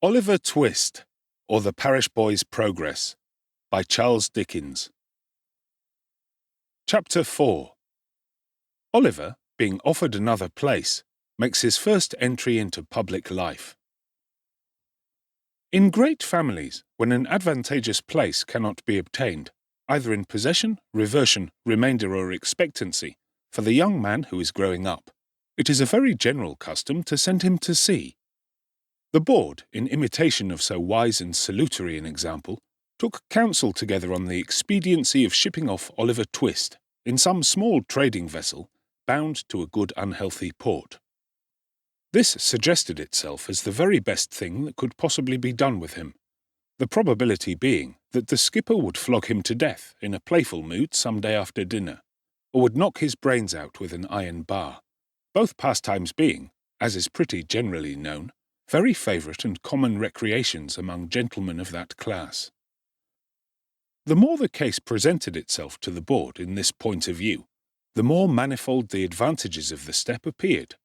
Oliver Twist, or The Parish Boy's Progress, by Charles Dickens. Chapter 4. Oliver, being offered another place, makes his first entry into public life. In great families, when an advantageous place cannot be obtained, either in possession, reversion, remainder or expectancy, for the young man who is growing up, it is a very general custom to send him to sea. The board, in imitation of so wise and salutary an example, took counsel together on the expediency of shipping off Oliver Twist in some small trading vessel bound to a good unhealthy port. This suggested itself as the very best thing that could possibly be done with him, the probability being that the skipper would flog him to death in a playful mood some day after dinner, or would knock his brains out with an iron bar, both pastimes being, as is pretty generally known, very favourite and common recreations among gentlemen of that class. The more the case presented itself to the board in this point of view, the more manifold the advantages of the step appeared.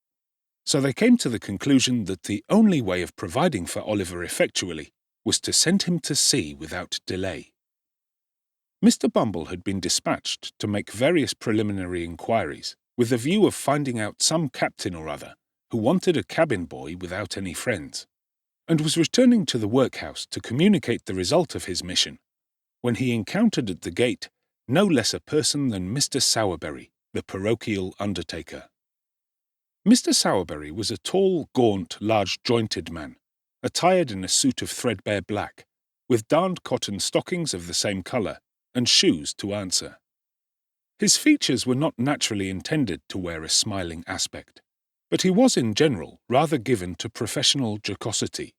So they came to the conclusion that the only way of providing for Oliver effectually was to send him to sea without delay. Mr. Bumble had been dispatched to make various preliminary inquiries, with the view of finding out some captain or other who wanted a cabin boy without any friends, and was returning to the workhouse to communicate the result of his mission, when he encountered at the gate no less a person than Mr. Sowerberry, the parochial undertaker. Mr. Sowerberry was a tall, gaunt, large-jointed man, attired in a suit of threadbare black, with darned cotton stockings of the same colour, and shoes to answer. His features were not naturally intended to wear a smiling aspect, but he was in general rather given to professional jocosity.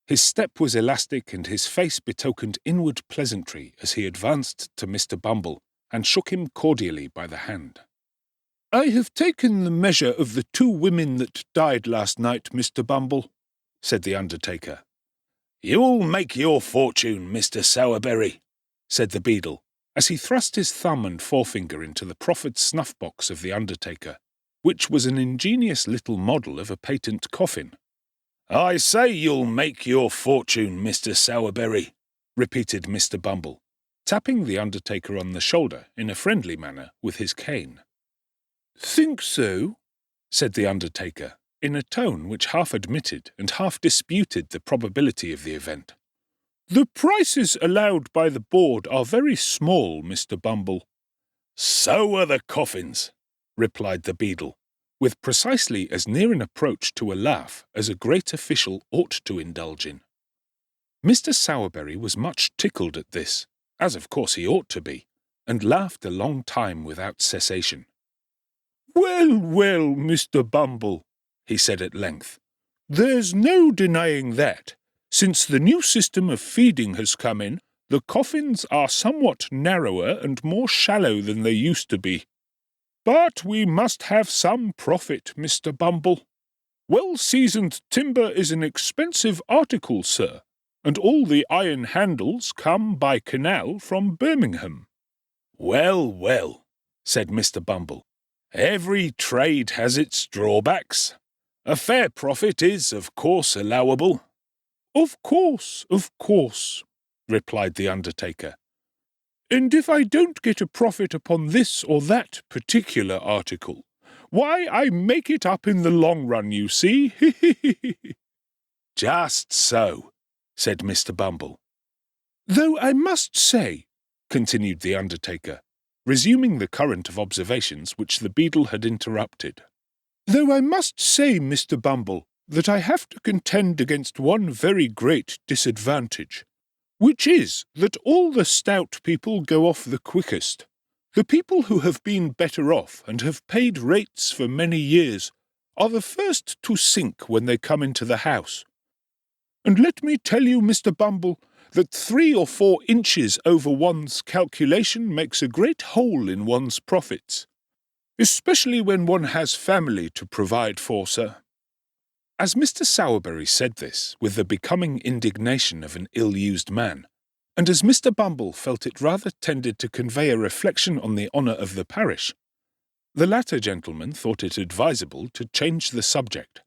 His step was elastic and his face betokened inward pleasantry as he advanced to Mr. Bumble and shook him cordially by the hand. "I have taken the measure of the 2 women that died last night, Mr. Bumble," said the undertaker. "You'll make your fortune, Mr. Sowerberry," said the beadle, as he thrust his thumb and forefinger into the proffered snuff-box of the undertaker, which was an ingenious little model of a patent coffin. "I say you'll make your fortune, Mr. Sowerberry," repeated Mr. Bumble, tapping the undertaker on the shoulder in a friendly manner with his cane. "Think so?" said the undertaker, in a tone which half admitted and half disputed the probability of the event. "The prices allowed by the board are very small, Mr. Bumble." "So are the coffins," replied the beadle, with precisely as near an approach to a laugh as a great official ought to indulge in. Mr. Sowerberry was much tickled at this, as of course he ought to be, and laughed a long time without cessation. "Well, well, Mr. Bumble," he said at length, "there's no denying that, since the new system of feeding has come in, the coffins are somewhat narrower and more shallow than they used to be. But we must have some profit, Mr. Bumble. Well-seasoned timber is an expensive article, sir, and all the iron handles come by canal from Birmingham." "Well, well," said Mr. Bumble, "every trade has its drawbacks. A fair profit is, of course, allowable." Of course," replied the undertaker. "And if I don't get a profit upon this or that particular article, why, I make it up in the long run, you see." "Just so," said Mr. Bumble. "Though I must say," continued the undertaker, resuming the current of observations which the beadle had interrupted, "though I must say, Mr. Bumble, that I have to contend against one very great disadvantage, which is that all the stout people go off the quickest. The people who have been better off and have paid rates for many years are the first to sink when they come into the house. And let me tell you, Mr. Bumble, that 3 or 4 inches over one's calculation makes a great hole in one's profits, especially when one has family to provide for, sir." As Mr. Sowerberry said this with the becoming indignation of an ill-used man, and as Mr. Bumble felt it rather tended to convey a reflection on the honour of the parish, the latter gentleman thought it advisable to change the subject,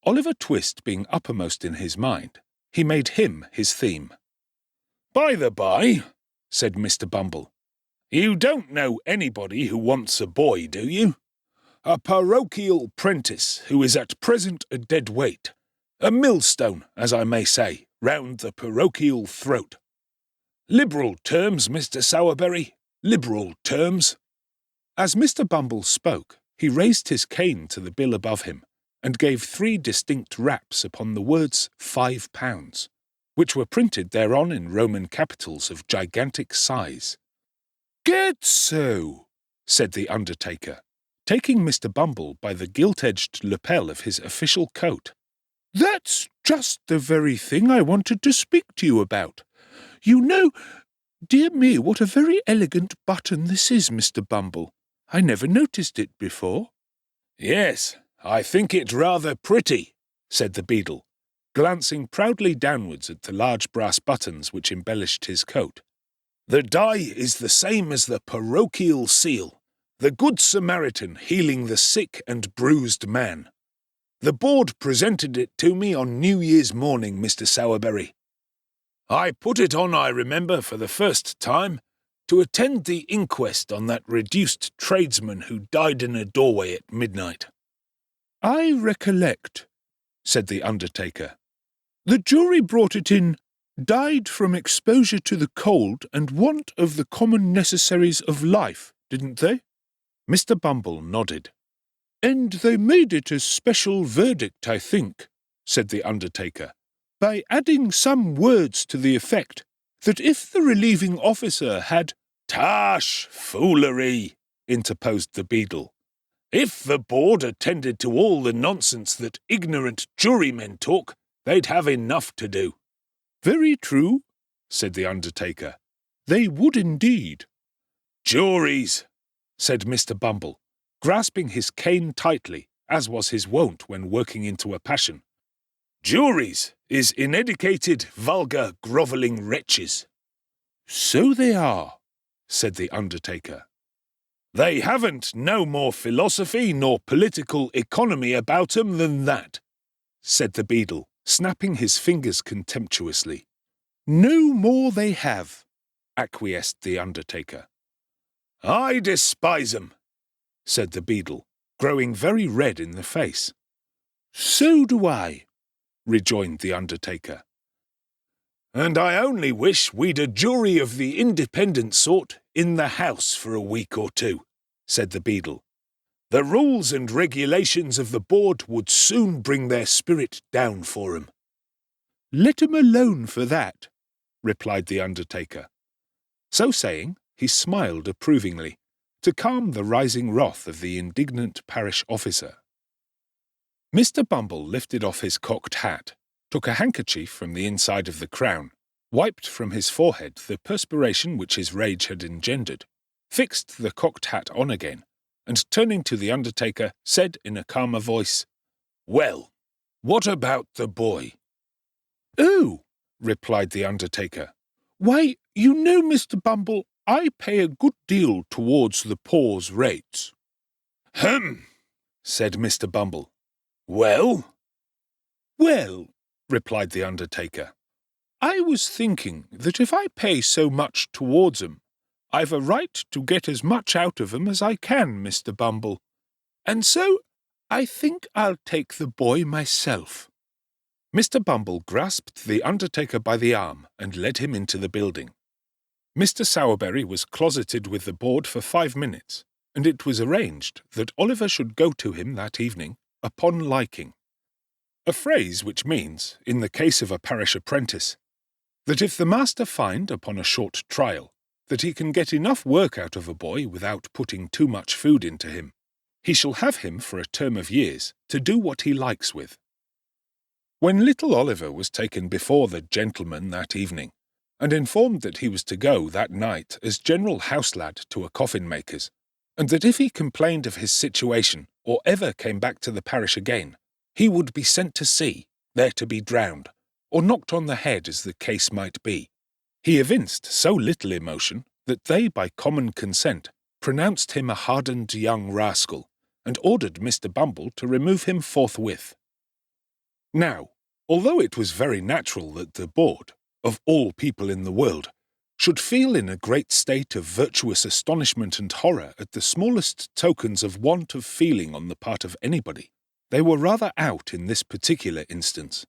Oliver Twist being uppermost in his mind, he made him his theme. "By the by," said Mr. Bumble, "you don't know anybody who wants a boy, do you? A parochial prentice who is at present a dead weight, a millstone, as I may say, round the parochial throat. Liberal terms, Mr. Sowerberry, liberal terms." As Mr. Bumble spoke, he raised his cane to the bill above him, and gave 3 distinct raps upon the words £5, which were printed thereon in Roman capitals of gigantic size. "Get so," said the undertaker, taking Mr. Bumble by the gilt-edged lapel of his official coat. "That's just the very thing I wanted to speak to you about. You know, dear me, what a very elegant button this is, Mr. Bumble. I never noticed it before." "Yes, I think it rather pretty," said the beadle, glancing proudly downwards at the large brass buttons which embellished his coat. "The die is the same as the parochial seal, the Good Samaritan healing the sick and bruised man. The board presented it to me on New Year's morning, Mr. Sowerberry. I put it on, I remember, for the first time, to attend the inquest on that reduced tradesman who died in a doorway at midnight." "I recollect," said the undertaker. "The jury brought it in, died from exposure to the cold and want of the common necessaries of life, didn't they?" Mr. Bumble nodded. "And they made it a special verdict, I think," said the undertaker, "by adding some words to the effect that if the relieving officer had—" "Tush, foolery," interposed the beadle. "If the board attended to all the nonsense that ignorant jurymen talk, they'd have enough to do." "Very true," said the undertaker. "They would indeed." "Juries," said Mr. Bumble, grasping his cane tightly, as was his wont when working into a passion. "Juries is ineducated, vulgar, grovelling wretches." "So they are," said the undertaker. "They haven't no more philosophy nor political economy about 'em than that," said the beadle, snapping his fingers contemptuously. "No more they have," acquiesced the undertaker. "I despise 'em," said the beadle, growing very red in the face. "So do I," rejoined the undertaker. "And I only wish we'd a jury of the independent sort in the house for a week or two," said the beadle. "The rules and regulations of the board would soon bring their spirit down for 'em." "Let 'em alone for that," replied the undertaker. So saying, he smiled approvingly, to calm the rising wrath of the indignant parish officer. Mr. Bumble lifted off his cocked hat, took a handkerchief from the inside of the crown, wiped from his forehead the perspiration which his rage had engendered, fixed the cocked hat on again, and turning to the undertaker, said in a calmer voice, "Well, what about the boy?" "Oh," replied the undertaker, "why, you know, Mr. Bumble, I pay a good deal towards the poor's rates." "Hem," said Mr. Bumble. "Well?" "Well," replied the undertaker, "I was thinking that if I pay so much towards 'em, I've a right to get as much out of 'em as I can, Mr. Bumble, and so I think I'll take the boy myself." Mr. Bumble grasped the undertaker by the arm and led him into the building. Mr. Sowerberry was closeted with the board for 5 minutes, and it was arranged that Oliver should go to him that evening, upon liking. A phrase which means, in the case of a parish apprentice, that if the master find, upon a short trial, that he can get enough work out of a boy without putting too much food into him, he shall have him for a term of years to do what he likes with. When little Oliver was taken before the gentleman that evening, and informed that he was to go that night as general house-lad to a coffin-maker's, and that if he complained of his situation or ever came back to the parish again, he would be sent to sea, there to be drowned, or knocked on the head as the case might be, he evinced so little emotion that they by common consent pronounced him a hardened young rascal, and ordered Mr. Bumble to remove him forthwith. Now, although it was very natural that the board, of all people in the world, should feel in a great state of virtuous astonishment and horror at the smallest tokens of want of feeling on the part of anybody, they were rather out in this particular instance.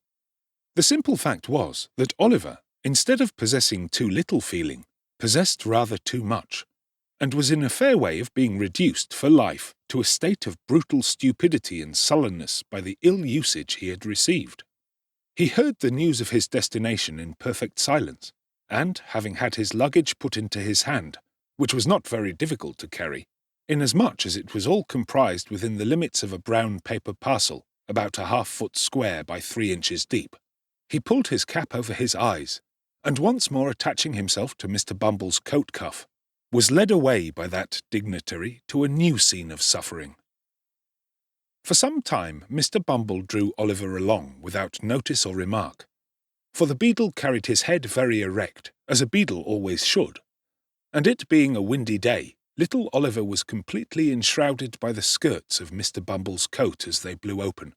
The simple fact was that Oliver, instead of possessing too little feeling, possessed rather too much, and was in a fair way of being reduced for life to a state of brutal stupidity and sullenness by the ill usage he had received. He heard the news of his destination in perfect silence, and, having had his luggage put into his hand, which was not very difficult to carry, inasmuch as it was all comprised within the limits of a brown paper parcel, about a half-foot square by 3 inches deep, he pulled his cap over his eyes, and once more attaching himself to Mr. Bumble's coat cuff, was led away by that dignitary to a new scene of suffering. For some time Mr. Bumble drew Oliver along without notice or remark, for the beadle carried his head very erect, as a beadle always should, and it being a windy day, little Oliver was completely enshrouded by the skirts of Mr. Bumble's coat as they blew open,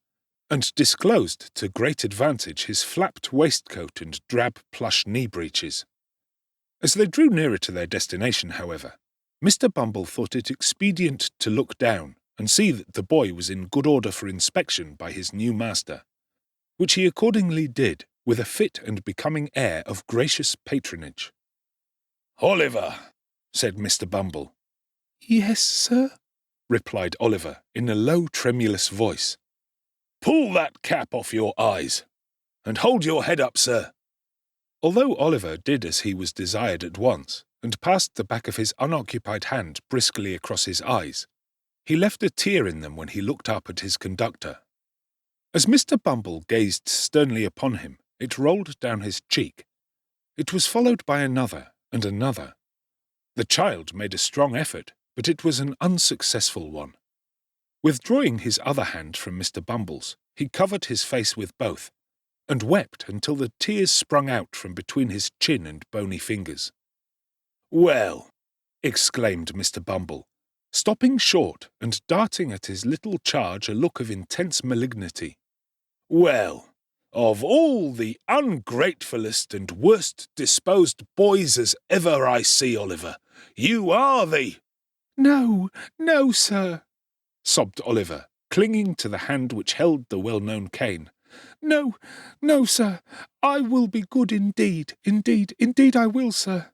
and disclosed to great advantage his flapped waistcoat and drab plush knee-breeches. As they drew nearer to their destination, however, Mr. Bumble thought it expedient to look down and see that the boy was in good order for inspection by his new master, which he accordingly did with a fit and becoming air of gracious patronage. "Oliver," said Mr. Bumble. "Yes, sir," replied Oliver in a low, tremulous voice. "Pull that cap off your eyes, and hold your head up, sir." Although Oliver did as he was desired at once, and passed the back of his unoccupied hand briskly across his eyes, he left a tear in them when he looked up at his conductor. As Mr. Bumble gazed sternly upon him, it rolled down his cheek. It was followed by another and another. The child made a strong effort, but it was an unsuccessful one. Withdrawing his other hand from Mr. Bumble's, he covered his face with both, and wept until the tears sprung out from between his chin and bony fingers. "Well," exclaimed Mr. Bumble, stopping short and darting at his little charge a look of intense malignity. "Well, of all the ungratefullest and worst-disposed boys as ever I see, Oliver, you are the—" "No, no, sir," sobbed Oliver, clinging to the hand which held the well-known cane. "No, no, sir, I will be good indeed, indeed I will, sir.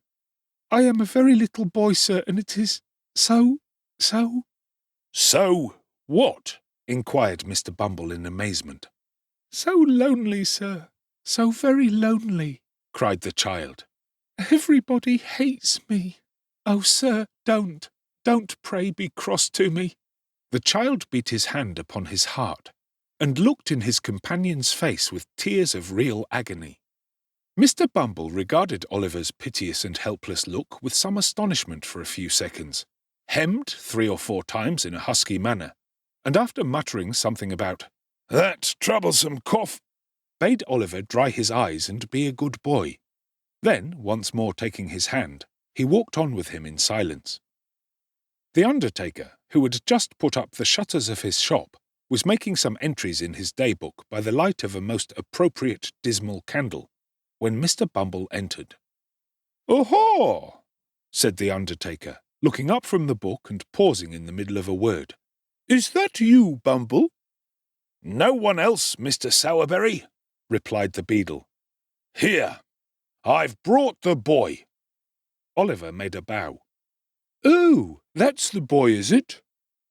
I am a very little boy, sir, and it is so... "So what?" inquired Mr. Bumble in amazement. "So lonely, sir, so very lonely," cried the child. "Everybody hates me. Oh, sir, don't pray be cross to me." The child beat his hand upon his heart, and looked in his companion's face with tears of real agony. Mr. Bumble regarded Oliver's piteous and helpless look with some astonishment for a few seconds, hemmed 3 or 4 times in a husky manner, and after muttering something about "that troublesome cough," bade Oliver dry his eyes and be a good boy. Then, once more taking his hand, he walked on with him in silence. The undertaker, who had just put up the shutters of his shop, was making some entries in his day-book by the light of a most appropriate dismal candle, when Mr. Bumble entered. "Oho!" said the undertaker, looking up from the book and pausing in the middle of a word. "Is that you, Bumble?" "No one else, Mr. Sowerberry," replied the beadle. "Here, I've brought the boy." Oliver made a bow. "Oh, that's the boy, is it?"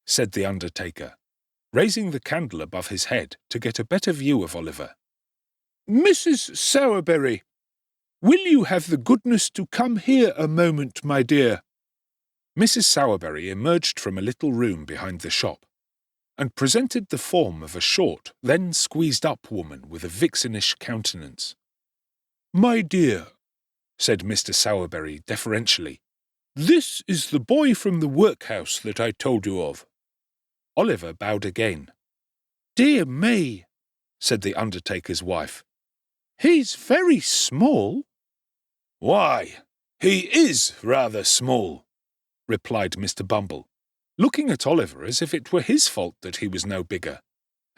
said the undertaker, raising the candle above his head to get a better view of Oliver. "Mrs. Sowerberry, will you have the goodness to come here a moment, my dear?" Mrs. Sowerberry emerged from a little room behind the shop, and presented the form of a short, then squeezed-up woman with a vixenish countenance. "My dear," said Mr. Sowerberry deferentially, "this is the boy from the workhouse that I told you of." Oliver bowed again. "Dear me," said the undertaker's wife, "he's very small." "Why, he is rather small," replied Mr. Bumble, looking at Oliver as if it were his fault that he was no bigger.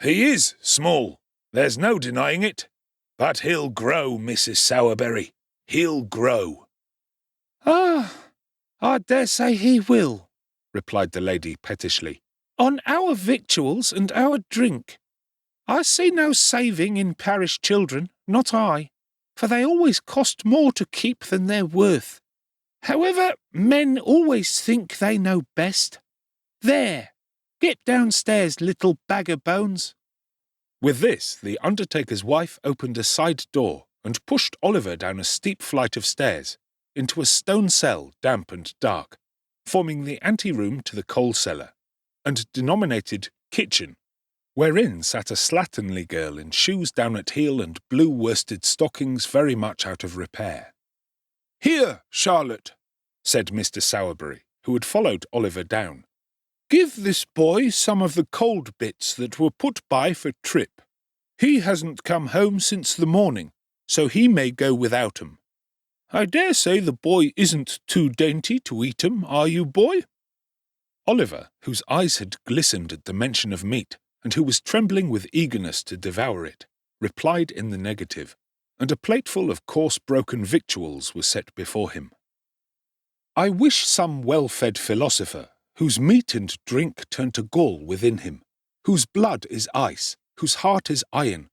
"He is small, There's no denying it. But he'll grow, Mrs. Sowerberry. He'll grow. Ah, I dare say he will, replied the lady pettishly, on our victuals and our drink. I see no saving in parish children, not I, for they always cost more to keep than they're worth. However, men always think they know best. There, get downstairs, little bag of bones. With this, the undertaker's wife opened a side door and pushed Oliver down a steep flight of stairs, into a stone cell, damp and dark, forming the anteroom to the coal cellar, and denominated kitchen, wherein sat a slatternly girl in shoes down at heel and blue worsted stockings very much out of repair. "Here, Charlotte," said Mr. Sowerberry, who had followed Oliver down. "Give this boy some of the cold bits that were put by for Trip. He hasn't come home since the morning, so he may go without 'em. I dare say the boy isn't too dainty to eat 'em, are you, boy?" Oliver, whose eyes had glistened at the mention of meat, and who was trembling with eagerness to devour it, replied in the negative, and a plateful of coarse broken victuals was set before him. I wish some well-fed philosopher, whose meat and drink turn to gall within him, whose blood is ice, whose heart is iron,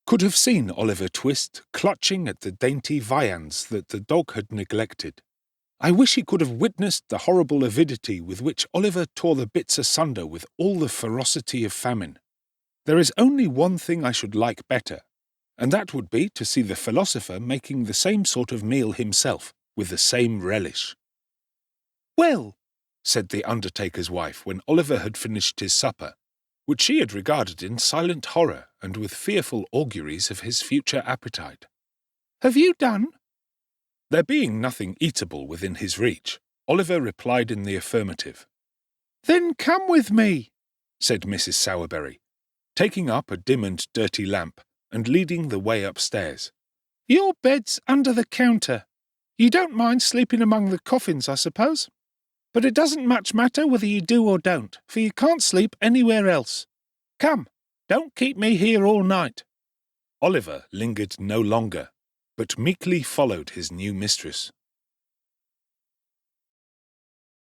could have seen Oliver Twist clutching at the dainty viands that the dog had neglected. I wish he could have witnessed the horrible avidity with which Oliver tore the bits asunder with all the ferocity of famine. There is only one thing I should like better, and that would be to see the philosopher making the same sort of meal himself, with the same relish. "Well," said the undertaker's wife when Oliver had finished his supper, which she had regarded in silent horror and with fearful auguries of his future appetite. "Have you done?" There being nothing eatable within his reach, Oliver replied in the affirmative. "Then come with me," said Mrs. Sowerberry, taking up a dim and dirty lamp and leading the way upstairs. "Your bed's under the counter. You don't mind sleeping among the coffins, I suppose? But it doesn't much matter whether you do or don't, for you can't sleep anywhere else. Come, don't keep me here all night." Oliver lingered no longer, but meekly followed his new mistress.